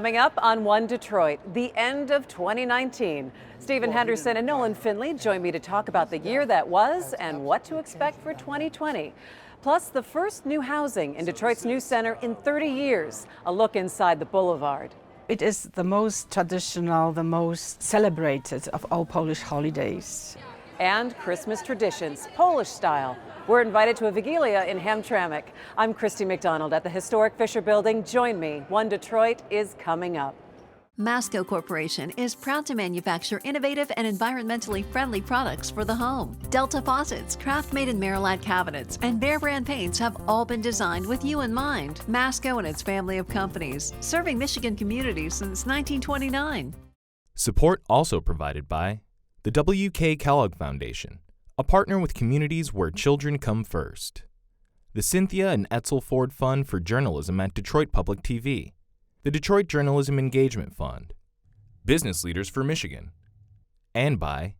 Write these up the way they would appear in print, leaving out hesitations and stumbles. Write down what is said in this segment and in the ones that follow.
Coming up on One Detroit, the end of 2019. Stephen Henderson and Nolan Finley join me to talk about the year that was and what to expect for 2020. Plus, the first new housing in Detroit's News Center in 30 years. A look inside the Boulevard. It is the most traditional, the most celebrated of all Polish holidays. And Christmas traditions, Polish style. We're invited to a Wigilia in Hamtramck. I'm Christy McDonald at the historic Fisher Building. Join me. One Detroit is coming up. Masco Corporation is proud to manufacture innovative and environmentally friendly products for the home. Delta faucets, craft-made in Merillat cabinets, and Behr brand paints have all been designed with you in mind. Masco and its family of companies, serving Michigan communities since 1929. Support also provided by the W.K. Kellogg Foundation, a partner with communities where children come first. The Cynthia and Etzel Ford Fund for Journalism at Detroit Public TV. The Detroit Journalism Engagement Fund. Business Leaders for Michigan. And by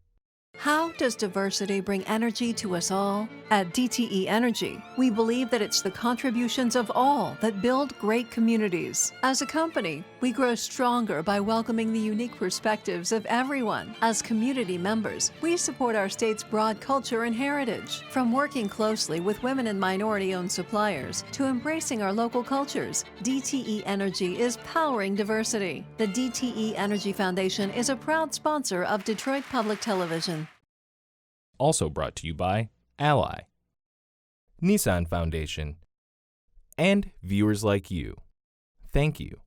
How does diversity bring energy to us all? At DTE Energy, we believe that it's the contributions of all that build great communities. As a company, we grow stronger by welcoming the unique perspectives of everyone. As community members, we support our state's broad culture and heritage. From working closely with women and minority-owned suppliers to embracing our local cultures, DTE Energy is powering diversity. The DTE Energy Foundation is a proud sponsor of Detroit Public Television. also brought to you by Ally, Nissan Foundation, and viewers like you. Thank you.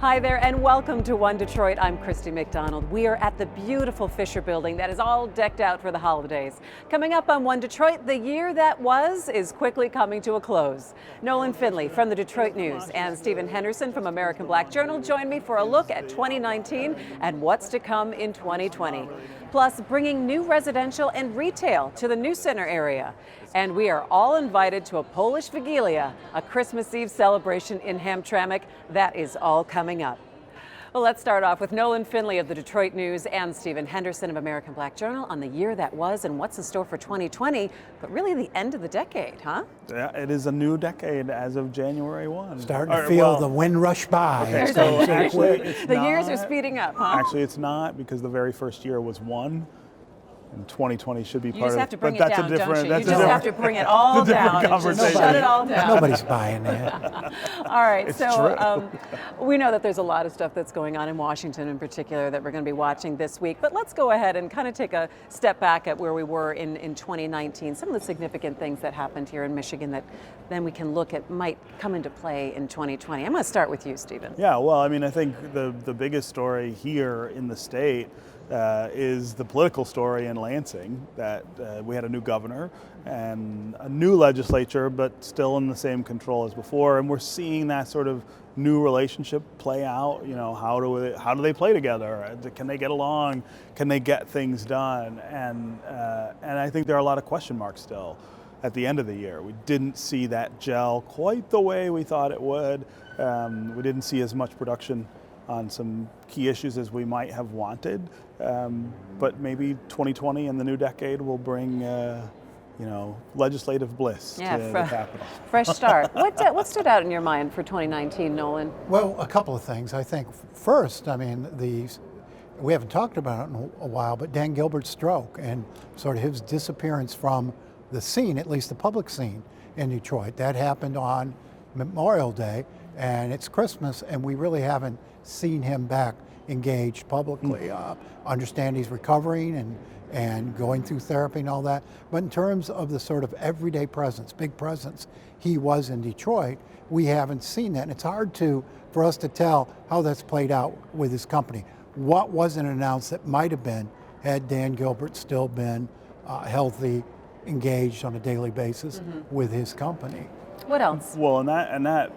Hi there and welcome to One Detroit. I'm Christy McDonald. We are at the beautiful Fisher Building that is all decked out for the holidays. Coming up on One Detroit, the year that was is quickly coming to a close. Nolan Finley from the Detroit News and Stephen Henderson from American Black Journal join me for a look at 2019 and what's to come in 2020. Plus, bringing new residential and retail to the News Center area. And we are all invited to a Polish Wigilia, a Christmas Eve celebration in Hamtramck. That is all coming up. Well, let's start off with Nolan Finley of the Detroit News and Stephen Henderson of American Black Journal on the year that was and what's in store for 2020, but really the end of the decade, huh? Yeah, it is a new decade as of January 1. Starting to feel the wind rush by. Okay, so actually, The years are speeding up, huh? Actually, it's not, because the very first year was 1. And 2020 should be You part just of have to it. bring But it that's down, a different. don't you? That's You a just have different, to bring it all down and just shut it all down. Nobody's buying that. All right, It's so we know that there's a lot of stuff that's going on in Washington in particular that we're going to be watching this week, but let's go ahead and kind of take a step back at where we were in 2019, some of the significant things that happened here in Michigan that then we can look at might come into play in 2020. I'm going to start with you, Stephen. Yeah, well, I mean, I think the biggest story here in the state is the political story in Lansing, that we had a new governor and a new legislature, but still in the same control as before. And we're seeing that sort of new relationship play out. You know, how do they play together? Can they get along? Can they get things done? And I think there are a lot of question marks still at the end of the year. We didn't see that gel quite the way we thought it would. We didn't see as much production on some key issues as we might have wanted, but maybe 2020 and the new decade will bring, legislative bliss to the Capitol. Fresh start. What stood out in your mind for 2019, Nolan? Well, a couple of things. I think first, I mean, we haven't talked about it in a while, but Dan Gilbert's stroke and sort of his disappearance from the scene, at least the public scene in Detroit. That happened on Memorial Day, and it's Christmas, and we really haven't seen him back engaged publicly. Understand he's recovering and going through therapy and all that, but in terms of the sort of everyday presence, big presence he was in Detroit, we haven't seen that. And it's hard for us to tell how that's played out with his company. What wasn't announced that might have been had Dan Gilbert still been healthy, engaged on a daily basis with his company. What else? Well, and that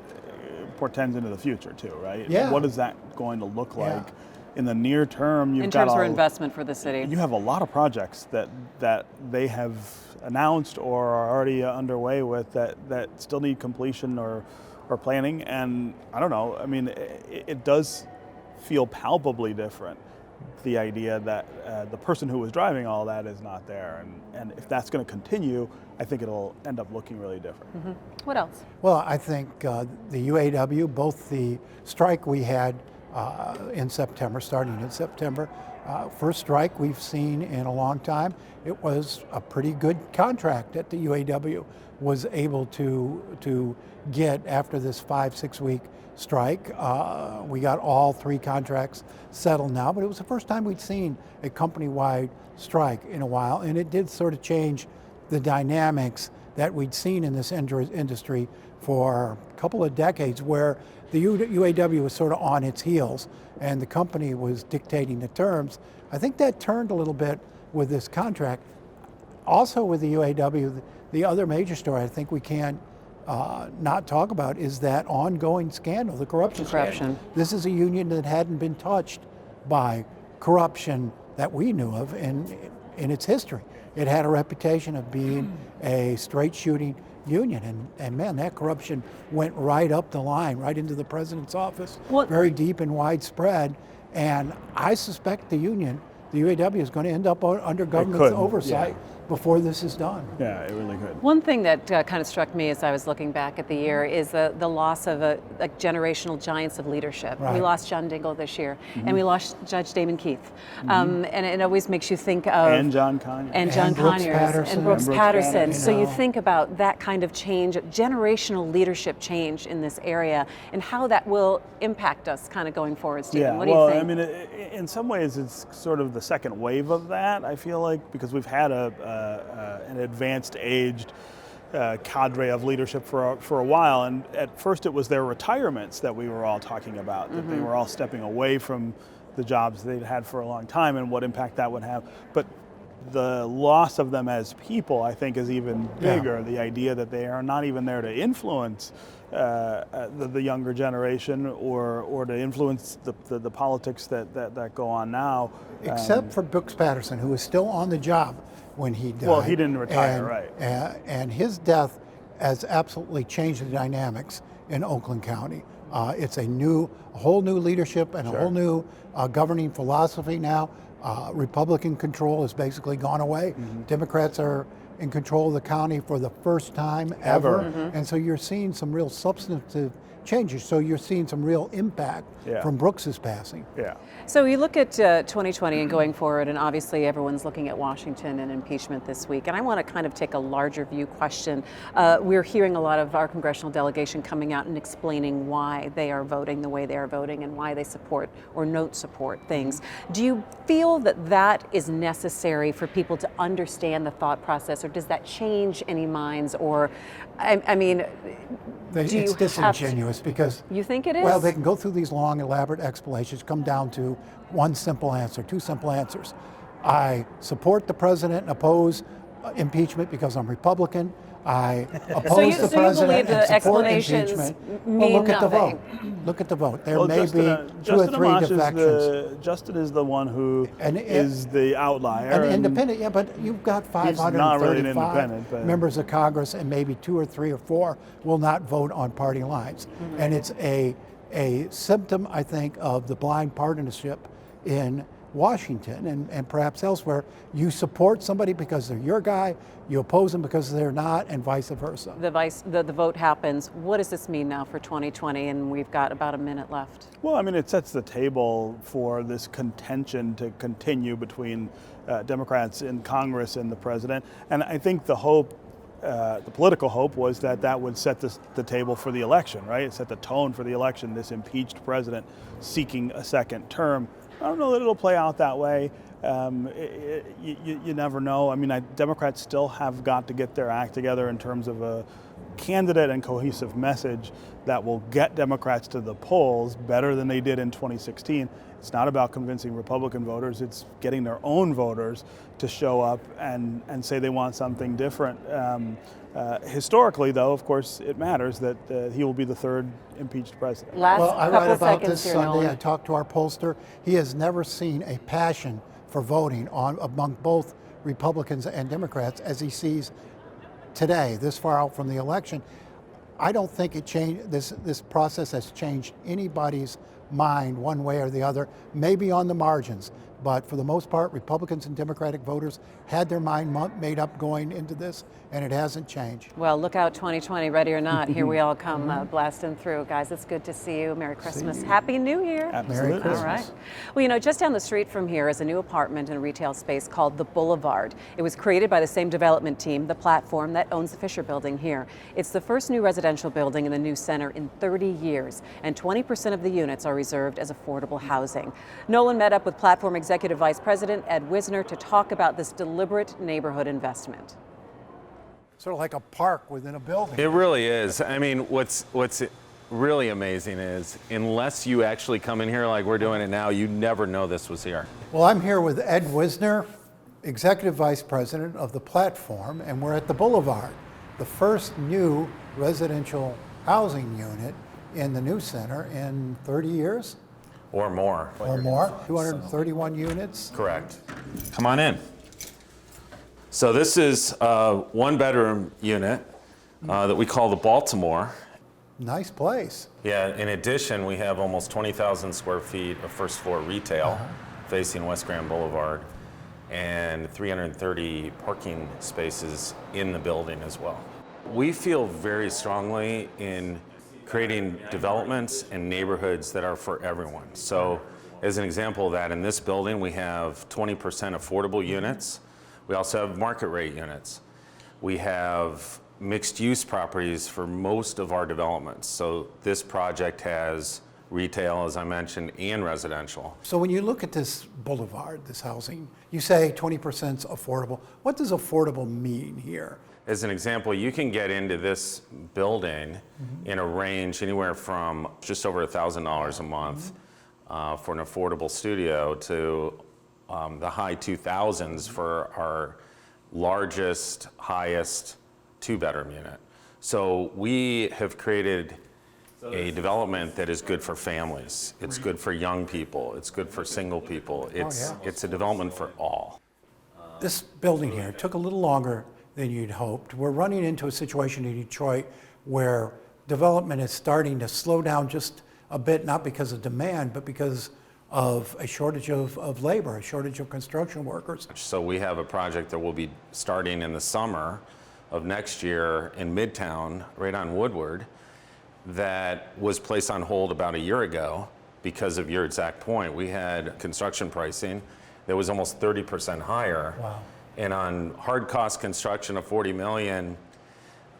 portends into the future too, right? Yeah. What is that going to look like? in the near term, you've In got terms of all- investment for the city. you have a lot of projects that they have announced or are already underway with that still need completion or planning. And I don't know, I mean, it does feel palpably different, the idea that the person who was driving all that is not there. And if that's going to continue, I think it'll end up looking really different. What else? Well, I think the UAW, both the strike we had in September, starting in September, first strike we've seen in a long time. It was a pretty good contract that the UAW was able to get after this 5-6 week strike. We got all 3 contracts settled now, but it was the first time we'd seen a company-wide strike in a while, and it did sort of change the dynamics that we'd seen in this industry for a couple of decades, where the UAW was sort of on its heels and the company was dictating the terms. I think that turned a little bit with this contract. Also with the UAW, the other major story I think we can't not talk about is that ongoing scandal, the corruption scandal. This is a union that hadn't been touched by corruption that we knew of in its history. It had a reputation of being a straight shooting union, and man, that corruption went right up the line, right into the president's office, very deep and widespread. And I suspect the union, the UAW, is going to end up under government oversight before this is done. Yeah, it really could. One thing that kind of struck me as I was looking back at the year is the loss of a generational giants of leadership. Right. We lost John Dingell this year, and we lost Judge Damon Keith. And it always makes you think of... And John Conyers. And John Brooks Conyers. Patterson. And Brooks Patterson. You So you know. think about that kind of change, generational leadership change in this area, and how that will impact us kind of going forward, Stephen. Yeah, What do you well, think? I mean, in some ways, it's sort of the second wave of that, I feel like, because we've had an advanced aged cadre of leadership for a while, and at first it was their retirements that we were all talking about, that they were all stepping away from the jobs they'd had for a long time and what impact that would have. But the loss of them as people, I think, is even bigger. The idea that they are not even there to influence the younger generation or to influence the politics that go on now. Except for Brooks Patterson, who is still on the job when he died. Well, he didn't retire, and, right. And his death has absolutely changed the dynamics in Oakland County. It's a whole new leadership and a whole new governing philosophy now. Republican control has basically gone away. Democrats are in control of the county for the first time ever. And so you're seeing some real substantive changes. So you're seeing some real impact from Brooks's passing. Yeah. So you look at 2020 and going forward, and obviously everyone's looking at Washington and impeachment this week. And I want to kind of take a larger view question. We're hearing a lot of our congressional delegation coming out and explaining why they are voting the way they are voting and why they support or don't support things. Do you feel that that is necessary for people to understand the thought process, or does that change any minds? Or, I mean, It's disingenuous because... You think it is? Well, they can go through these long, elaborate explanations, come down to one simple answer, 2 simple answers. I support the president and oppose impeachment because I'm Republican. I oppose the president and support impeachment. Mean look at the nothing. vote. Look at the vote. There Well, may be 2 or 3 Amash defections. Justin is the one who is the outlier. An independent, yeah, but you've got He's not really an 535 independent, but- members of Congress, and maybe 2 or 3 or 4 will not vote on party lines. And it's a symptom, I think, of the blind partisanship in Washington and perhaps elsewhere. You support somebody because they're your guy, you oppose them because they're not, and vice versa. The vote happens. What does this mean now for 2020? And we've got about a minute left. Well, I mean, it sets the table for this contention to continue between Democrats in Congress and the president. And I think the hope, the political hope, was that would set the table for the election, right? It set the tone for the election, this impeached president seeking a second term. I don't know that it'll play out that way. You never know. I mean, Democrats still have got to get their act together in terms of candidate and cohesive message that will get Democrats to the polls better than they did in 2016. It's not about convincing Republican voters, it's getting their own voters to show up and say they want something different. Historically, though, of course, it matters that he will be the third impeached president. Last Well, I couple write about seconds this here, Sunday. Nolan. I talked to our pollster. He has never seen a passion for voting among both Republicans and Democrats as he sees today, this far out from the election. I don't think it changed. This process has changed anybody's mind one way or the other, maybe on the margins. But for the most part, Republicans and Democratic voters had their mind made up going into this, and it hasn't changed. Well, look out 2020, ready or not. Here we all come blasting through. Guys, it's good to see you. Merry Christmas. Happy New Year. Absolutely. Merry Christmas. All right. Well, you know, just down the street from here is a new apartment and retail space called the Boulevard. It was created by the same development team, the platform that owns the Fisher Building here. It's the first new residential building in the new center in 30 years, and 20% of the units are reserved as affordable housing. Nolan met up with platform Executive Vice President Ed Wisner to talk about this deliberate neighborhood investment. Sort of like a park within a building. It really is. I mean, what's really amazing is unless you actually come in here like we're doing it now, you never know this was here. Well, I'm here with Ed Wisner, Executive Vice President of the platform, and we're at the Boulevard, the first new residential housing unit in the new center in 30 years Or more. or more, 231 units. Correct. Come on in. So this is a one-bedroom unit that we call the Baltimore. Nice place. Yeah, in addition, we have almost 20,000 square feet of first floor retail facing West Grand Boulevard and 330 parking spaces in the building as well. We feel very strongly in creating developments and neighborhoods that are for everyone. So as an example of that, in this building, we have 20% affordable units. We also have market rate units. We have mixed use properties for most of our developments. So this project has retail, as I mentioned, and residential. So when you look at this boulevard, this housing, you say 20% is affordable. What does affordable mean here? As an example, you can get into this building in a range anywhere from just over $1,000 a month for an affordable studio to the high 2000s for our largest, highest two-bedroom unit. So we have created a development that is good for families. It's good for young people. It's good for single people. It's a development for all. This building here took a little longer than you'd hoped. We're running into a situation in Detroit where development is starting to slow down just a bit, not because of demand, but because of a shortage of labor, a shortage of construction workers. So we have a project that will be starting in the summer of next year in Midtown, right on Woodward, that was placed on hold about a year ago because of your exact point. We had construction pricing that was almost 30% higher. Wow. And on hard cost construction of 40 million,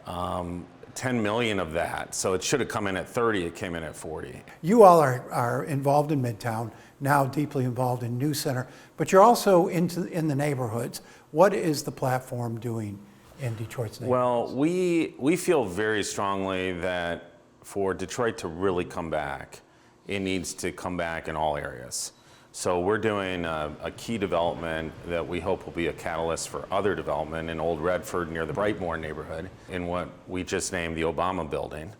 10 million of that, so it should have come in at 30, it came in at 40. You all are involved in Midtown, now deeply involved in New Center, but you're also in the neighborhoods. What is the platform doing in Detroit's neighborhoods? Well, we feel very strongly that for Detroit to really come back, it needs to come back in all areas. So we're doing a key development that we hope will be a catalyst for other development in Old Redford near the Brightmoor neighborhood in what we just named the Obama Building.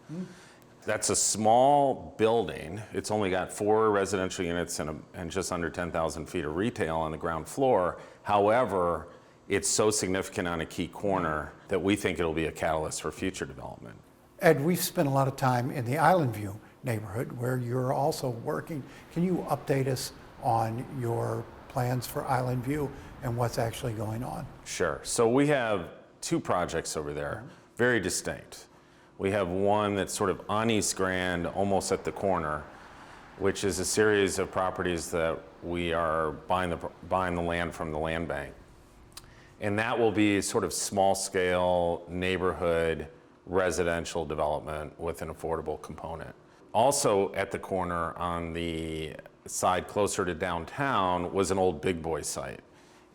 That's a small building. It's only got 4 residential units and just under 10,000 feet of retail on the ground floor. However, it's so significant on a key corner that we think it'll be a catalyst for future development. Ed, we've spent a lot of time in the Island View neighborhood where you're also working. Can you update us on your plans for Island View and what's actually going on? Sure. So we have 2 projects over there, very distinct. We have one that's sort of on East Grand, almost at the corner, which is a series of properties that we are buying the land from the land bank. And that will be sort of small scale neighborhood residential development with an affordable component. Also at the corner on the side closer to downtown was an old Big Boy site.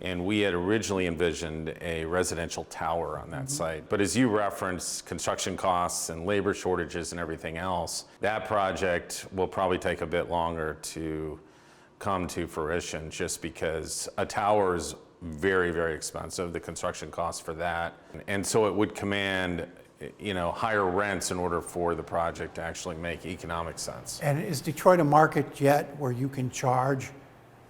And we had originally envisioned a residential tower on that site. But as you referenced, construction costs and labor shortages and everything else, that project will probably take a bit longer to come to fruition, just because a tower is very, very expensive, the construction costs for that. And so it would command, higher rents in order for the project to actually make economic sense. And is Detroit a market yet where you can charge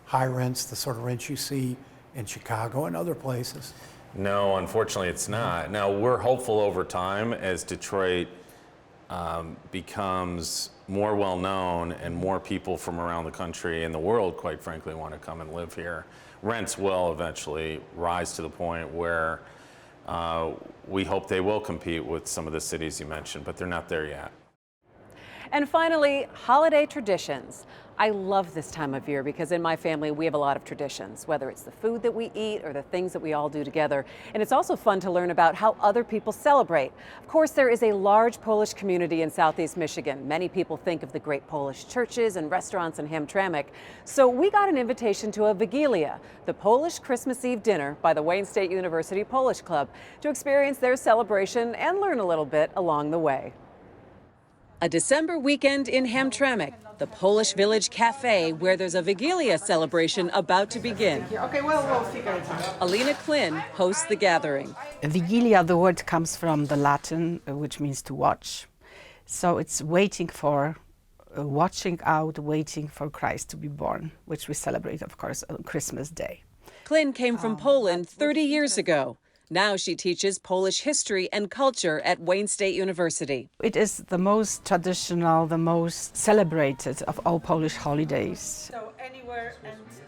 high rents, the sort of rents you see in Chicago and other places? No, unfortunately it's not. Now, we're hopeful over time as Detroit becomes more well-known and more people from around the country and the world, quite frankly, want to come and live here. Rents will eventually rise to the point where we hope they will compete with some of the cities you mentioned, but they're not there yet. And finally, holiday traditions. I love this time of year because in my family we have a lot of traditions, whether it's the food that we eat or the things that we all do together. And it's also fun to learn about how other people celebrate. Of course, there is a large Polish community in Southeast Michigan. Many people think of the great Polish churches and restaurants in Hamtramck. So we got an invitation to a Wigilia, the Polish Christmas Eve dinner by the Wayne State University Polish Club, to experience their celebration and learn a little bit along the way. A December weekend in Hamtramck, the Polish Village Cafe, where there's a Wigilia celebration about to begin. Okay, well, we'll figure it out. Alina Klin hosts the gathering. Wigilia, the word comes from the Latin, which means to watch. So it's waiting for, watching out, waiting for Christ to be born, which we celebrate, of course, on Christmas Day. Klin came from Poland 30 years ago. Now she teaches Polish history and culture at Wayne State University. It is the most traditional, the most celebrated of all Polish holidays.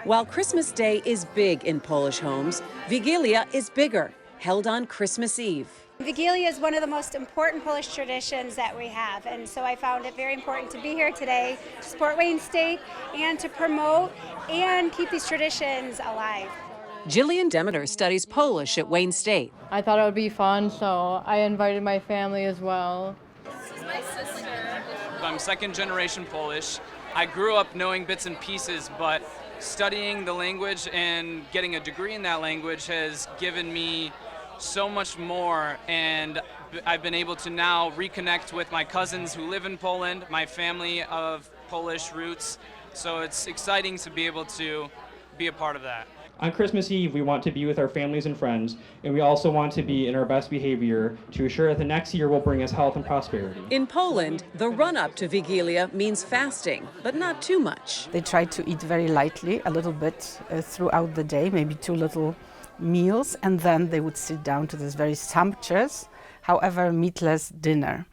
While Christmas Day is big in Polish homes, Wigilia is bigger, held on Christmas Eve. Wigilia is one of the most important Polish traditions that we have, and so I found it very important to be here today to support Wayne State and to promote and keep these traditions alive. Jillian Demeter studies Polish at Wayne State. I thought it would be fun, so I invited my family as well. This is my sister. I'm second generation Polish. I grew up knowing bits and pieces, but studying the language and getting a degree in that language has given me so much more, and I've been able to now reconnect with my cousins who live in Poland, my family of Polish roots, so it's exciting to be able to be a part of that. On Christmas Eve, we want to be with our families and friends, and we also want to be in our best behavior to assure that the next year will bring us health and prosperity. In Poland, the run-up to Wigilia means fasting, but not too much. They try to eat very lightly, a little bit throughout the day, maybe 2 little meals, and then they would sit down to this very sumptuous, however meatless dinner.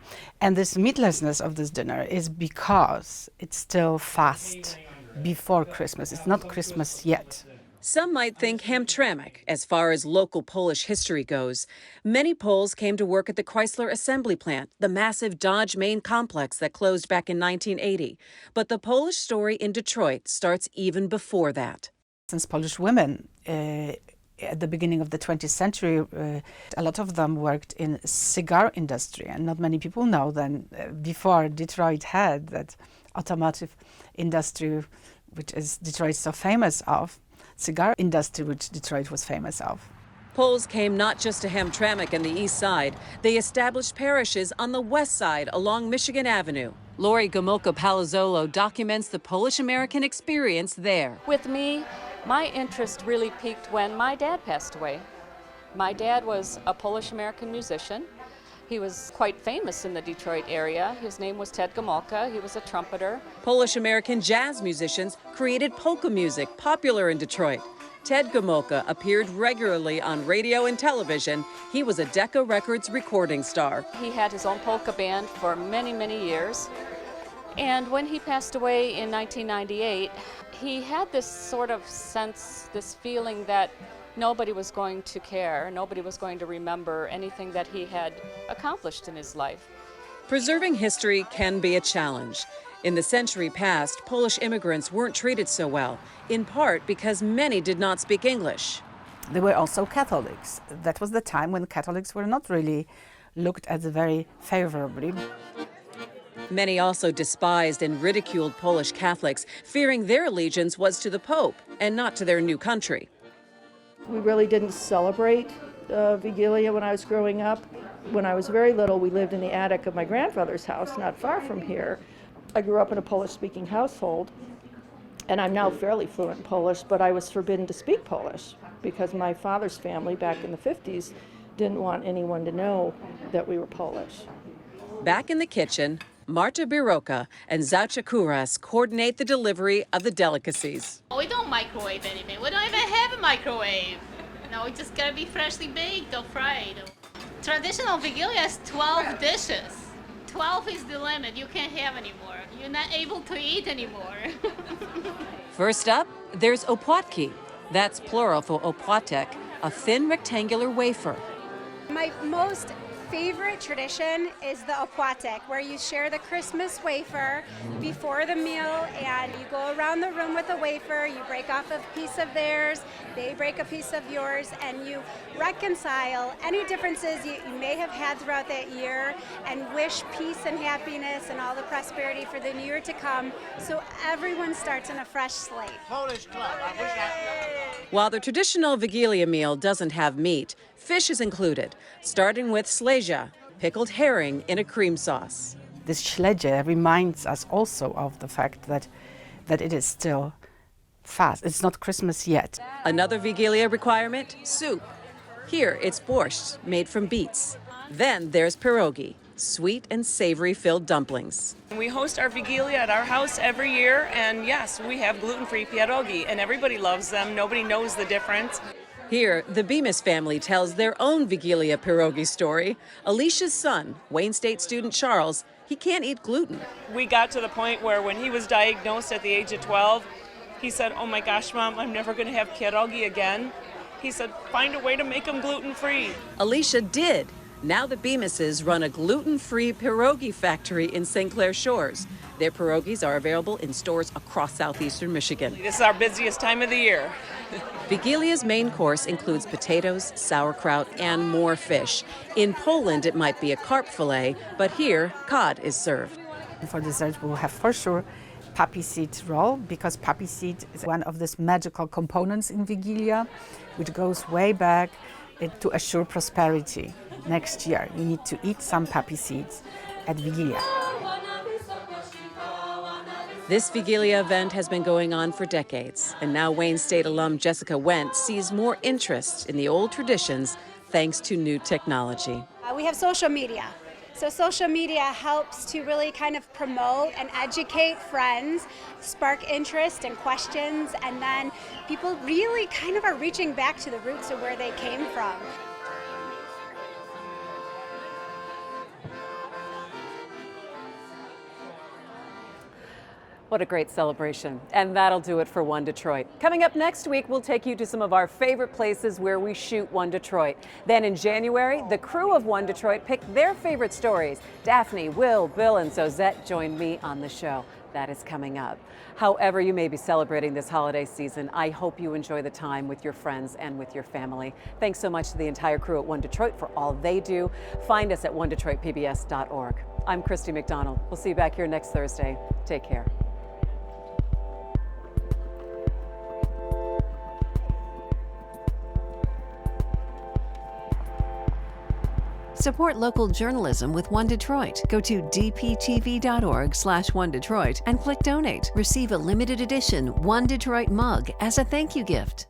And this meatlessness of this dinner is because it's still fast before Christmas. It's not Christmas yet. Some might think Hamtramck, as far as local Polish history goes. Many Poles came to work at the Chrysler assembly plant, the massive Dodge main complex that closed back in 1980. But the Polish story in Detroit starts even before that. Since Polish women, at the beginning of the 20th century, a lot of them worked in cigar industry. And not many people know that before Detroit had that automotive industry, which is Detroit so famous of, cigar industry, which Detroit was famous of. Poles came not just to Hamtramck and the east side. They established parishes on the west side along Michigan Avenue. Lori Gomulka-Palazzolo documents the Polish-American experience there. With me, my interest really peaked when my dad passed away. My dad was a Polish-American musician. He was quite famous in the Detroit area. His name was Ted Gomulka. He was a trumpeter. Polish-American jazz musicians created polka music popular in Detroit. Ted Gomulka appeared regularly on radio and television. He was a Decca Records recording star. He had his own polka band for many, many years. And when he passed away in 1998, he had this sort of sense, this feeling that nobody was going to care, nobody was going to remember anything that he had accomplished in his life. Preserving history can be a challenge. In the century past, Polish immigrants weren't treated so well, in part because many did not speak English. They were also Catholics. That was the time when Catholics were not really looked at very favorably. Many also despised and ridiculed Polish Catholics, fearing their allegiance was to the Pope and not to their new country. We really didn't celebrate Wigilia when I was growing up. When I was very little, we lived in the attic of my grandfather's house, not far from here. I grew up in a Polish-speaking household, and I'm now fairly fluent in Polish, but I was forbidden to speak Polish because my father's family back in the 50s didn't want anyone to know that we were Polish. Back in the kitchen, Marta Biroka and Zaucha Kuras coordinate the delivery of the delicacies. We don't microwave anything. We don't even have a microwave. No, it just gotta be freshly baked or fried. Traditional Wigilia is 12 dishes. 12 is the limit. You can't have any more. You're not able to eat anymore. First up, there's opłatki. That's plural for opłatek, a thin rectangular wafer. My most favorite tradition is the opłatek, where you share the Christmas wafer before the meal, and you go around the room with a wafer, you break off a piece of theirs, they break a piece of yours, and you reconcile any differences you may have had throughout that year and wish peace and happiness and all the prosperity for the new year to come, so everyone starts in a fresh slate. Polish club. While the traditional Wigilia meal doesn't have meat, fish is included, starting with śledzia, pickled herring in a cream sauce. This śledzie reminds us also of the fact that it is still fast. It's not Christmas yet. Another Wigilia requirement, soup. Here it's borscht, made from beets. Then there's pierogi, sweet and savory filled dumplings. We host our Wigilia at our house every year, and yes, we have gluten-free pierogi, and everybody loves them. Nobody knows the difference. Here, the Bemis family tells their own Wigilia pierogi story. Alicia's son, Wayne State student Charles, he can't eat gluten. We got to the point where when he was diagnosed at the age of 12, he said, "Oh my gosh, Mom, I'm never going to have pierogi again." He said, "Find a way to make them gluten-free." Alicia did. Now the Bemises run a gluten-free pierogi factory in St. Clair Shores. Their pierogis are available in stores across southeastern Michigan. This is our busiest time of the year. Vigilia's main course includes potatoes, sauerkraut, and more fish. In Poland, it might be a carp fillet, but here, cod is served. For dessert, we'll have for sure poppy seed roll, because poppy seed is one of these magical components in Wigilia, which goes way back to assure prosperity. Next year, you need to eat some poppy seeds at Wigilia. This Wigilia event has been going on for decades, and now Wayne State alum Jessica Wendt sees more interest in the old traditions thanks to new technology. We have social media. So social media helps to really kind of promote and educate friends, spark interest and questions, and then people really kind of are reaching back to the roots of where they came from. What a great celebration. And that'll do it for One Detroit. Coming up next week, we'll take you to some of our favorite places where we shoot One Detroit. Then in January, the crew of One Detroit picked their favorite stories. Daphne, Will, Bill, and Suzette joined me on the show. That is coming up. However you may be celebrating this holiday season, I hope you enjoy the time with your friends and with your family. Thanks so much to the entire crew at One Detroit for all they do. Find us at onedetroitpbs.org. I'm Christy McDonald. We'll see you back here next Thursday. Take care. Support local journalism with One Detroit. Go to dptv.org/OneDetroit and click donate. Receive a limited edition One Detroit mug as a thank you gift.